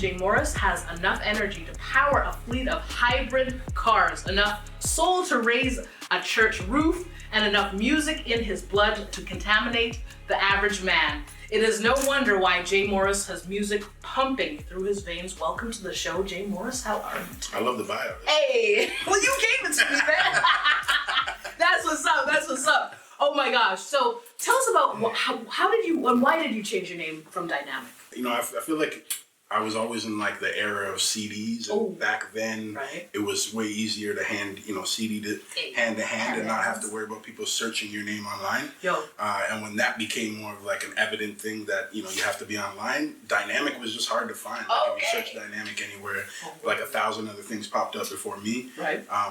JMorris has enough energy to power a fleet of hybrid cars, enough soul to raise a church roof, and enough music in his blood to contaminate the average man. It is no wonder why JMorris has music pumping through his veins. Welcome to the show, JMorris. How are you today? I love the bio. Hey, well, you gave it to me, man. That's what's up. That's what's up. Oh my gosh. So tell us about how did you and why did you change your name from Dynamic? You know, I feel like I was always in like the era of CDs, and back then it was way easier to hand CD to hand and not have to worry about people searching your name online. And when that became more of like an evident thing that you have to be online, Dynamic was just hard to find. Like if you search Dynamic anywhere, like 1,000 other things popped up before me.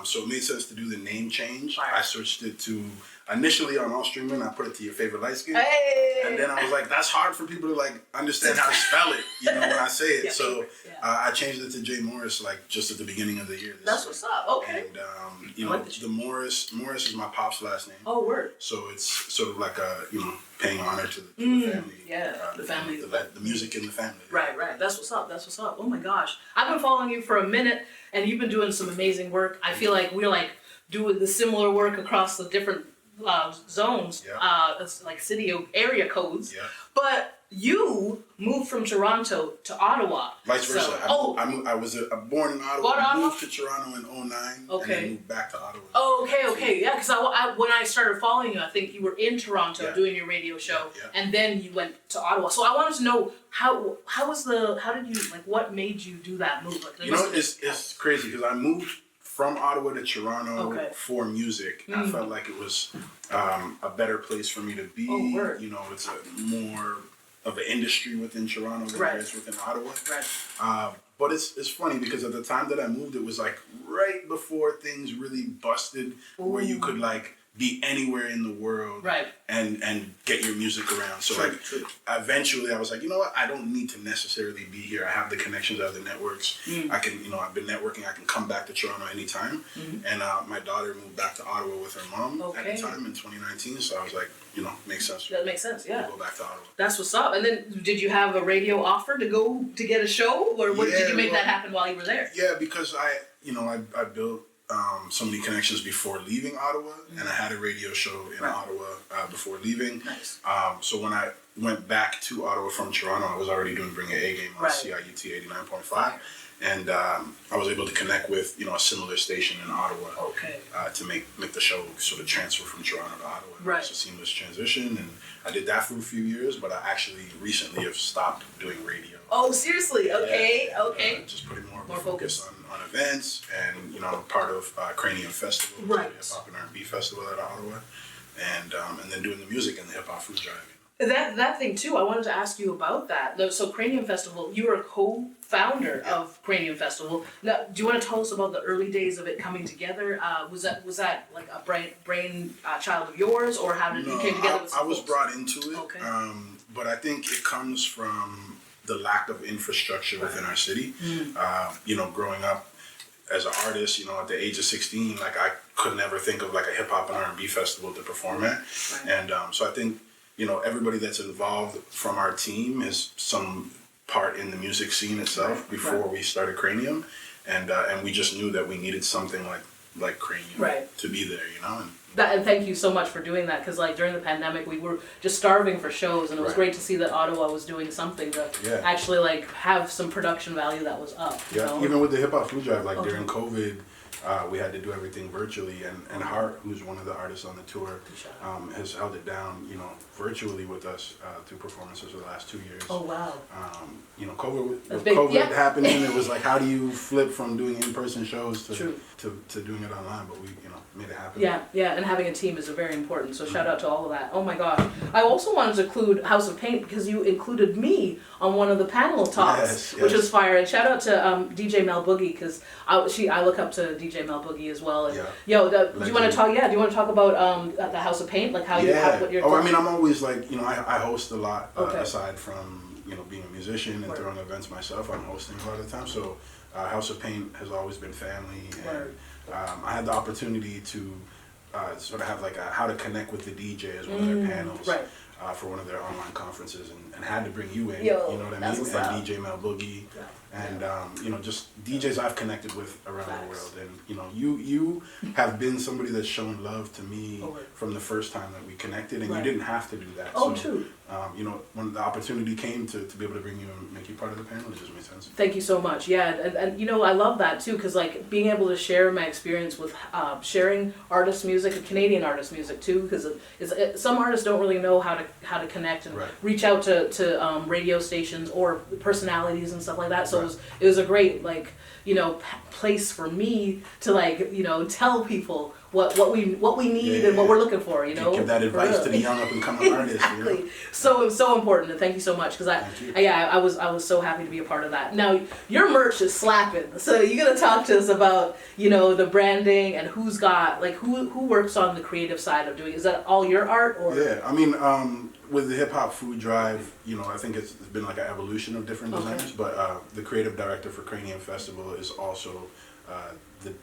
So it made sense to do the name change. I switched it to. Initially on all streaming, I put it to your favorite light skin, and then I was like, that's hard for people to like understand how to spell it, when I say it. So I changed it to JMorris like just at the beginning of the year. That's what's up. Okay. And the Morris is my pop's last name. Oh, word. So it's sort of like a paying honor to the family. The family. The music in the family. Right. That's what's up. That's what's up. Oh my gosh, I've been following you for a minute, and you've been doing some amazing work. I feel like we're like doing the similar work across the different zones, like city area codes, but you moved from Toronto to Ottawa. Vice versa. I was born in Ottawa, moved to Toronto in 2009, and then moved back to Ottawa. Okay. Yeah, because when I started following you, I think you were in Toronto doing your radio show, and then you went to Ottawa. So I wanted to know what made you do that move? Like, it's crazy because I moved from Ottawa to Toronto for music. I felt like it was a better place for me to be. It's a more of an industry within Toronto than it is within Ottawa. But it's funny because at the time that I moved, it was like right before things really busted, where you could like be anywhere in the world and get your music around. So eventually I was like, you know what? I don't need to necessarily be here. I have the connections, I have the networks. I can, I've been networking. I can come back to Toronto anytime. And my daughter moved back to Ottawa with her mom at the time in 2019. So I was like, makes sense. That makes sense, yeah. To go back to Ottawa. That's what's up. And then did you have a radio offer to go to get a show? Or did you make that happen while you were there? Yeah, because I built so many connections before leaving Ottawa, and I had a radio show in Ottawa before leaving. Nice. So when I went back to Ottawa from Toronto, I was already doing Bring It A Game on CIUT 89.5, and I was able to connect with a similar station in Ottawa to make the show sort of transfer from Toronto to Ottawa. It's a seamless transition, and I did that for a few years, but I actually recently have stopped doing radio. Oh, seriously? Okay. Just putting more focus on events, and I'm part of Cranium Festival, the hip hop and R&B festival at Ottawa, and then doing the music and the hip hop food drive. That thing too, I wanted to ask you about that. So Cranium Festival, you were a co-founder of Cranium Festival. Now, do you want to tell us about the early days of it coming together? Was that like a brain child of yours, or how did you came together? I was brought into it, but I think it comes from the lack of infrastructure within our city. Growing up as an artist, at the age of 16, like I could never think of like a hip hop and R&B festival to perform at. And so I think, everybody that's involved from our team is some part in the music scene itself before we started Cranium. And we just knew that we needed something like Cranium to be there, And thank you so much for doing that, because like during the pandemic we were just starving for shows, and it was great to see that Ottawa was doing something to actually like have some production value that was up. Even with the hip hop food drive, like during COVID, we had to do everything virtually, and Hart, who's one of the artists on the tour, has held it down, virtually with us through performances for the last 2 years. Oh wow! COVID happening, it was like, how do you flip from doing in-person shows to doing it online? But we made it happen. Yeah, and having a team is very important. So shout out to all of that. Oh my gosh! I also wanted to include House of Paint because you included me on one of the panel talks, which was fire. And shout out to DJ Mel Boogie, because I look up to DJ Mel Boogie as well. And do you want to talk? Yeah, do you want to talk about the House of Paint, like how you have what you're? I mean, I'm always like, I host a lot aside from being a musician and throwing events myself. I'm hosting a lot of the time. So House of Paint has always been family, and I had the opportunity to sort of have like how to connect with the DJ as one of their panels. for one of their online conferences and had to bring you in. Yo, you know what I mean? And DJ Mel Boogie. Yeah. And you know, just DJs I've connected with around the world, and you know, you have been somebody that's shown love to me from the first time that we connected, and you didn't have to do that. Oh, so, true. You know, when the opportunity came to be able to bring you and make you part of the panel, it just made sense. Thank you so much. Yeah, and you know, I love that too, because like being able to share my experience with sharing artist music, and Canadian artist music too, because some artists don't really know how to connect and reach out to radio stations or personalities and stuff like that. So it was a great place for me to tell people what we need and what we're looking for, Give that advice to the young up and coming artists. Exactly. You know? So important, and thank you so much, because I was so happy to be a part of that. Now your merch is slapping, so you gotta talk to us about the branding and who works on the creative side of doing. Is that all your art or? Yeah, I mean, with the hip hop food drive, I think it's been like an evolution of different designers, but the creative director for Cranium Festival is also the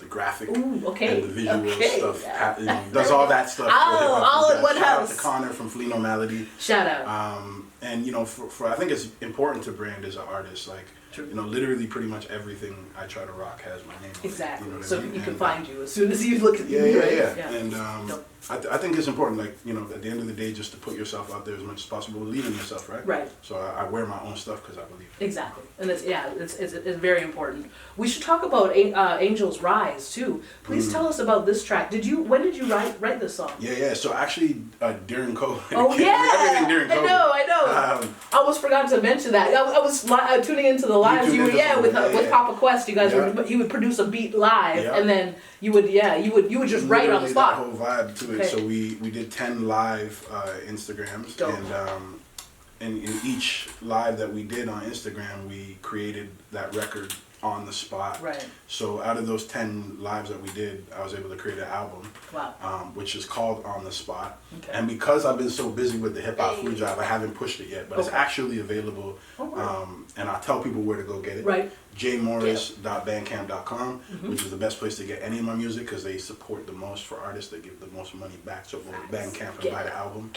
graphic and the visual stuff. Yeah. Does all that stuff. All in one house. Shout out to Connor from Flino Melody. Shout out. And for I think it's important to brand as an artist. Like, literally pretty much everything I try to rock has my name on it. Exactly. So you can find you as soon as you look at Yeah. And I think it's important, like, at the end of the day, just to put yourself out there as much as possible, believe in yourself, right? Right. So I wear my own stuff because I believe. Exactly. And it's very important. We should talk about Angel's Rise too. Please tell us about this track. When did you write this song? Yeah. So actually, during COVID. Oh yeah. Everything during COVID. I know. I almost forgot to mention that. I was tuning into the lives. With Papa Quest. You guys you would produce a beat live, and then you would just write on the spot. That whole vibe to it. So we did 10 live Instagrams. Dope. And in each live that we did on Instagram, we created that record on the spot. Right. So out of those 10 lives that we did, I was able to create an album. Wow. Which is called On the Spot. Okay. And because I've been so busy with the hip hop food drive, I haven't pushed it yet, but it's actually available. And I'll tell people where to go get it. Right. JMorris.bandcamp.com, which is the best place to get any of my music because they support the most for artists. They give the most money back. So go to Bandcamp and buy the album.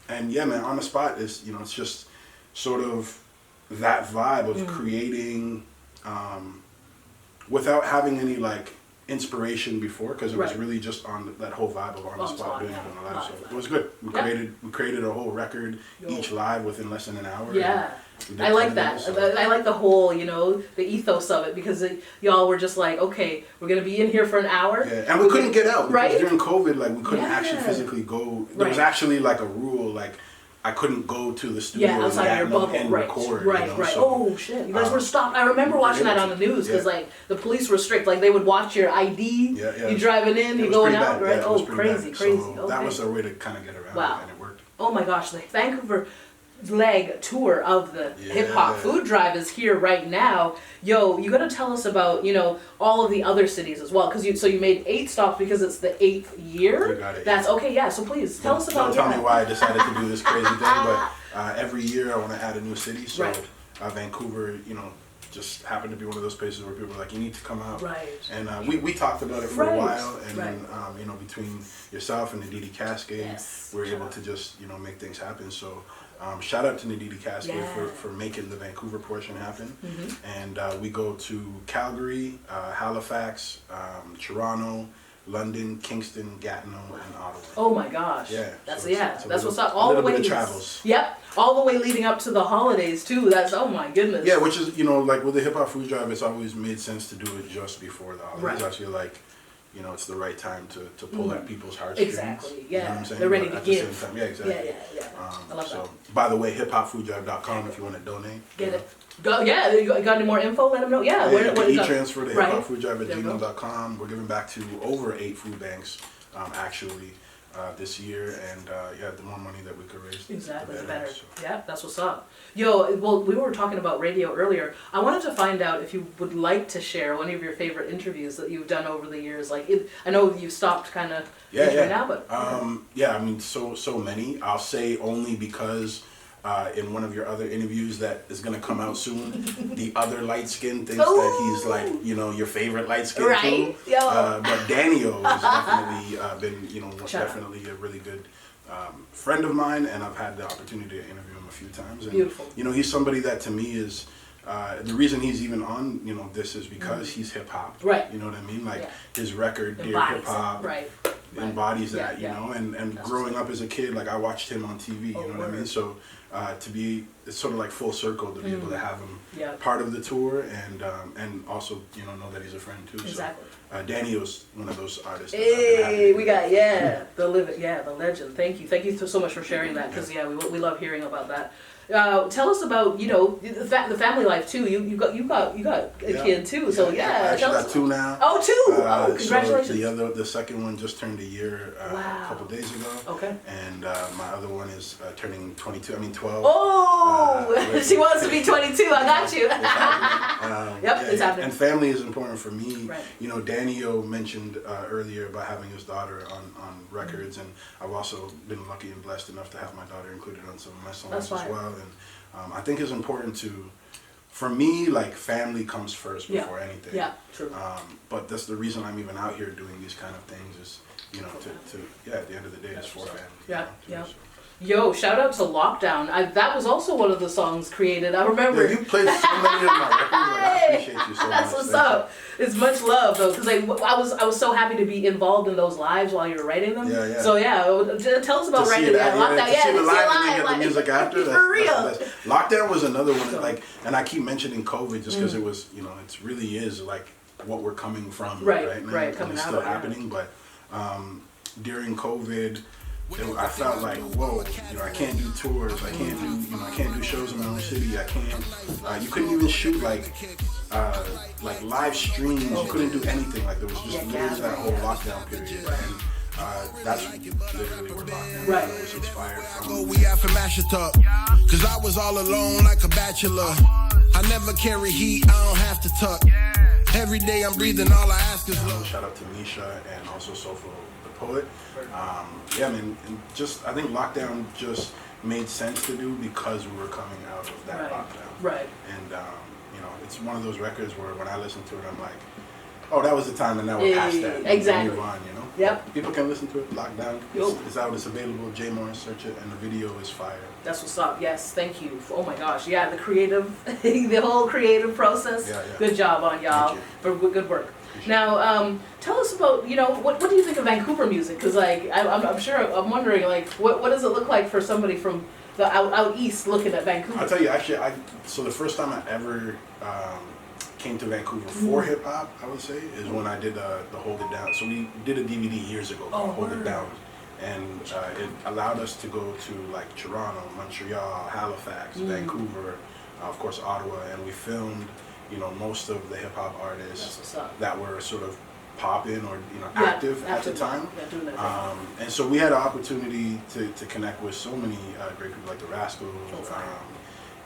And yeah, man, On the Spot is, it's just sort of that vibe of creating without having any inspiration before, because it was really just on that whole vibe of On the Spot doing it on the live. So it was good. We created a whole record each live within less than an hour. Yeah. I like that. I like the whole, the ethos of it, because y'all were just like, okay, we're going to be in here for an hour. Yeah, and we couldn't get out. Because during COVID, we couldn't actually physically go. There was actually a rule, I couldn't go to the studio outside your bubble and record. Right. So, oh, shit. You guys were stopped. I remember watching that on the news, because, the police were strict. They would watch your ID. You driving in, you going out, right? Yeah, oh, crazy. So that was our way to kind of get around it, and it worked. Oh, my gosh. The Vancouver leg tour of the hip hop food drive is here right now. Yo, you got to tell us about all of the other cities as well, because you made 8 stops because it's the 8th year. You got it. That's okay. Yeah. So please tell us about. Don't tell me why I decided to do this crazy thing, but every year I want to add a new city. So Vancouver, just happened to be one of those places where people are like, you need to come out. Right. And we talked about it for a while, and then between yourself and Nadidi Cascade, we were able to just make things happen. So. Shout out to Nadidi Cascade for making the Vancouver portion happen. And we go to Calgary, Halifax, Toronto, London, Kingston, Gatineau, and Ottawa. Oh my gosh. Yeah. That's what's up. All the way. Travels. Yep. All the way leading up to the holidays too. That's, oh my goodness. Yeah, which is, with the hip hop food drive, it's always made sense to do it just before the holidays. I feel like it's the right time to pull at people's heartstrings. Exactly, You know what I'm saying? They're ready to give. At the same time, exactly. Yeah. I love that. By the way, hiphopfoodrive.com if you want to donate. Get it. Go, you got any more info? Let them know. Yeah. Where e-transfer to hiphopfoodrive@gmail.com. We're giving back to over 8 food banks, actually. This year, and the more money that we could raise, exactly, the better. So. Yeah, that's what's up. Yo, well, we were talking about radio earlier. I wanted to find out if you would like to share one of your favorite interviews that you've done over the years. I know you've stopped kind of now, but I mean, so many. I'll say only because. In one of your other interviews that is going to come out soon, the other light skin thinks that he's your favorite light skin too. But Daniel has definitely been, definitely a really good friend of mine, and I've had the opportunity to interview him a few times. And, Beautiful. You know, he's somebody that to me is, the reason he's even on, you know, this is because he's hip hop. Right. You know what I mean? Like his record, Dear Embodies Hip Hop, embodies that, you know, and That's growing up as a kid, like I watched him on TV, you know what I mean? So to be, it's sort of like full circle to be able to have him part of the tour and also, you know that he's a friend too. Exactly. So, Daniel's one of those artists. Hey, we got, the legend. Thank you so much for sharing that, because we love hearing about that. Tell us about, you know, the family life too. You got a kid too, so I actually got two now. Oh, two! Congratulations. So the second one just turned a year a couple days ago. Okay. And my other one is turning 12. Oh, she wants to be 22. I got you. It's happening. And family is important for me. Right. You know, Daniel mentioned earlier about having his daughter on records, and I've also been lucky and blessed enough to have my daughter included on some of my songs as well. And I think it's important for me, like family comes first before anything. Yeah, true. But that's the reason I'm even out here doing these kind of things is, you know, at the end of the day, it's for family. Yo, shout out to Lockdown. That was also one of the songs created. I remember. Yeah, you played so many of my records. Like, I appreciate you so much. That's what's up. It's much love though, because I was so happy to be involved in those lives while you were writing them. So tell us about writing that. Lockdown. See the live and then get the music after. For real. Lockdown was another one that, like, and I keep mentioning COVID just because it was, you know, it really is like what we're coming from right now. Right, coming it's still happening, but during COVID, I felt like, whoa, you know, I can't do tours, I can't do shows in my own city, I can't, you couldn't even shoot like live streams, you couldn't do anything, like there was just literally that whole lockdown period, and that's literally where lockdown was inspired from. We have to mash it up, cause I was all alone like a bachelor, I never carry heat, I don't have to tuck, every day I'm breathing, all I ask is love. Shout out to Misha and also Sofo the poet. I mean, just I think lockdown just made sense to do because we were coming out of that lockdown. Right. And you know, it's one of those records where when I listen to it, I'm like, oh, that was the time, and now we're past that. Exactly. Move on, you know. Yep. People can listen to it. Lockdown. It's out. It's available. JMorris, search it, and the video is fire. That's what's up. Yes, thank you. Oh my gosh, the creative, the whole creative process. Good job on y'all for good work. Now, tell us about, you know, what do you think of Vancouver music? Because like I'm wondering, like, what does it look like for somebody from the out east looking at Vancouver? I'll tell you, actually, so the first time I ever came to Vancouver for hip hop, I would say, is when I did the Hold It Down. So we did a DVD years ago called Hold It Down, and it allowed us to go to like Toronto, Montreal, Halifax, Vancouver, of course Ottawa, and we filmed, you know, most of the hip hop artists that were sort of popping or, you know, active at the time. And so we had an opportunity to connect with so many great people like the Rascals,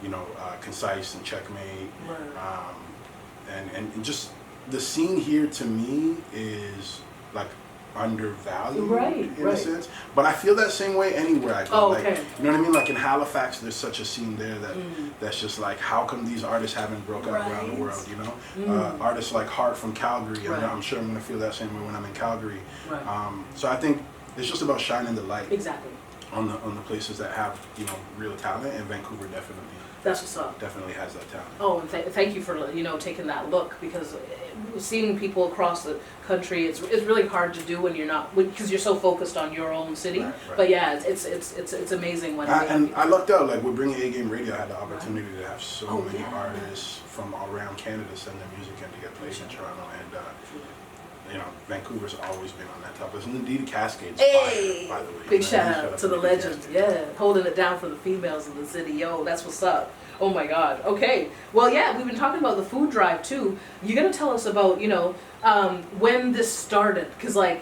you know, Concise and Checkmate, and just the scene here to me is like undervalued in a sense, but I feel that same way anywhere I go. Like, you know what I mean? Like in Halifax, there's such a scene there that's just like, how come these artists haven't broke out around the world? You know, artists like Hart from Calgary. I'm sure I'm gonna feel that same way when I'm in Calgary. So I think it's just about shining the light on the places that have, you know, real talent, and Vancouver definitely. That's what's up. Definitely has that talent. Oh, and thank you for, you know, taking that look, because seeing people across the country, it's really hard to do when you're not, because you're so focused on your own city. But yeah, it's amazing when. And I lucked out. Like with bringing A-Game Radio, I had the opportunity to have so many artists from all around Canada send their music in to get played in Toronto, and you know, Vancouver's always been on that top list. And indeed, Cascade's fire, by the way. Big shout out to the legend. Holding it down for the females in the city. Yo, that's what's up. Oh my God. Okay. Well, we've been talking about the food drive too. You're gonna tell us about, you know, when this started, because like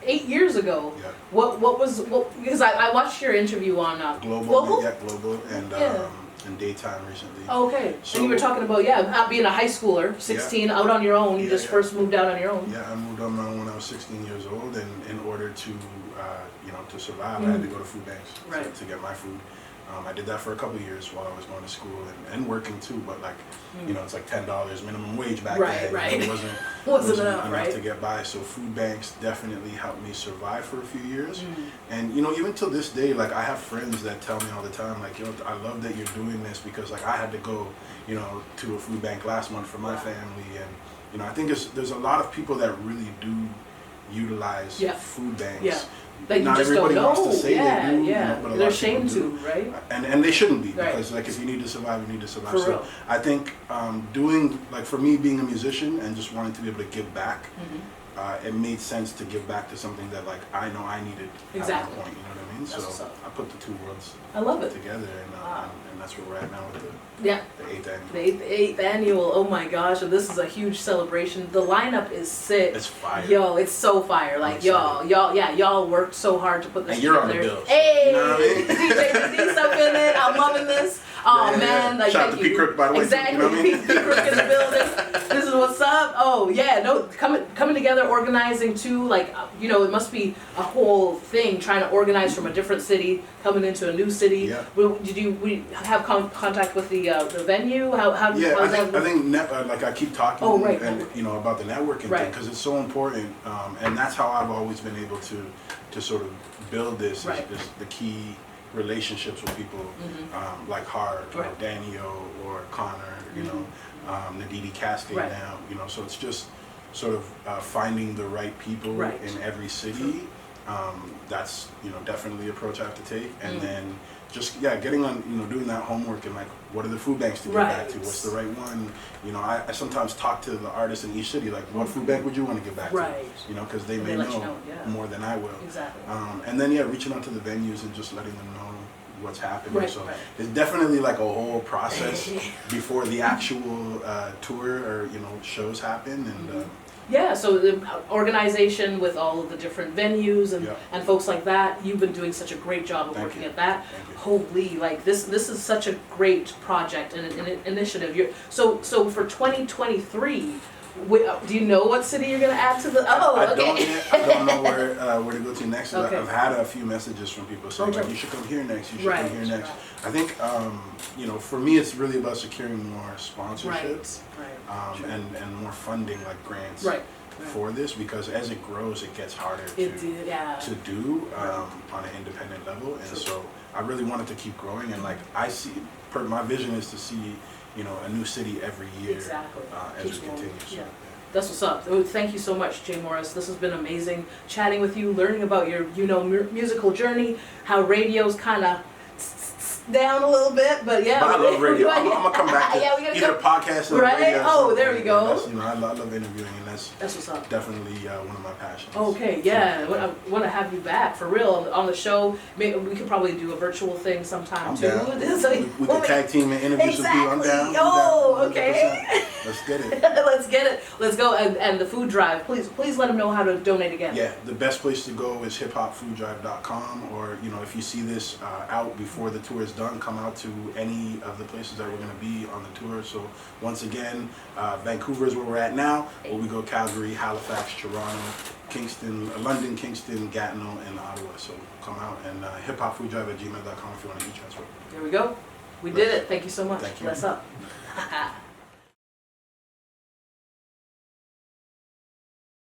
8 years ago. What because I watched your interview on Global, and Daytime recently. Okay. So, and you were talking about being a high schooler, 16, out on your own. You just first moved out on your own. Yeah, I moved on my own when I was 16 years old, and in order to you know, to survive, I had to go to food banks to get my food. I did that for a couple of years while I was going to school and working too, but like, you know, it's like $10 minimum wage back then. It wasn't, wasn't enough, right? to get by. So food banks definitely helped me survive for a few years. And, you know, even till this day, like, I have friends that tell me all the time, like, yo, I love that you're doing this because, like, I had to go, you know, to a food bank last month for my family. And, you know, I think there's a lot of people that really do utilize food banks. Yeah. That you Not just everybody don't know. wants to say they do, you know, but a lot They're of people ashamed do. to, right? And they shouldn't be, Right. because like if you need to survive, you need to survive. For so real. I think doing, like, for me being a musician and just wanting to be able to give back, it made sense to give back to something that, like, I know I needed Exactly. at one point, you know what I mean? That's what's So up. I put the two worlds I love it. together, and that's where we're at now with the Yeah. 8th annual. The eighth annual, oh my gosh, and this is a huge celebration. The lineup is sick. It's fire. Yo, it's so fire. Like, y'all worked so hard to put this And you're on together. the bills. Hey, You know what I mean? DJ D's up in it. I'm loving this. Oh Yeah. man, like, Shout out thank to you. P. Crook, by the way, too, Exactly, you know what I mean? P. Crook in the building. This is what's up. Oh yeah, no, coming together, organizing too. Like, you know, it must be a whole thing trying to organize from a different city, coming into a new city. Yeah. Did we have contact with the venue? How Yeah, how I does that think look? like I keep talking Oh, right, and networking. you know about the networking Right. thing because it's so important, and that's how I've always been able to sort of build this Right. is the key relationships with people like Hard or Right. Daniel or Connor, you know, Nadidi Cascade Right. now, you know, so it's just sort of finding the right people Right. in every city. That's, you know, definitely the approach I have to take, and then just getting on, you know, doing that homework and like what are the food banks to get back to, Right. what's the right one, you know. I sometimes talk to the artists in each city, like what food bank would you want to get back Right. to, you know, because they And may they let you know know, yeah. more than I will. Exactly. And then reaching out to the venues and just letting them know what's happening. Right, So right. it's definitely like a whole process before the actual tour or, you know, shows happen. And Yeah, so the organization with all of the different venues and, Yeah. and folks like that, you've been doing such a great job of Thank working you. at that. Thank you. Holy, like this is such a great project and an initiative. So for 2023, do you know what city you're gonna add to the? Oh, I okay. don't yet. I don't know where to go to next. Okay. I've had a few messages from people saying Okay. like, you should come here next. You should Right, come here next. right. I think you know, for me, it's really about securing more sponsorships Right. Sure. and more funding, like grants Right. for this, because as it grows, it gets harder to do on an independent level, and so I really wanted to keep growing, and like I see, my vision is to see, you know, a new city every year Exactly. as Keeps we growing. continue. So, Yeah. That's what's up. Oh, thank you so much, JMorris. This has been amazing chatting with you, learning about your, you know, musical journey, how radio's kind of down a little bit, but yeah. But I love radio. I'm gonna come back to Yeah, we gotta either go. podcast or Right? radio. or Oh, something. there we go. That's, you know, I love interviewing, and that's That's what's up. definitely one of my passions. Okay, yeah, I want to have you back for real on the show. Maybe we could probably do a virtual thing sometime I'm too. down. So We can tag team and interview some people. I'm Exactly. down. Oh, I'm down. okay. 100%. Let's get it. Let's get it. Let's go. And the food drive. Please let them know how to donate again. Yeah, the best place to go is hiphopfooddrive.com, or, you know, if you see this out before the tour is done, come out to any of the places that we're going to be on the tour. So once again, Vancouver is where we're at now, but we go Calgary, Halifax, Toronto, Kingston, London, Kingston, Gatineau, and Ottawa. So come out, and hiphopfooddrive@gmail.com if you want to e-transfer. There we go. We did it. Thank you so much. Thank you. Bless up.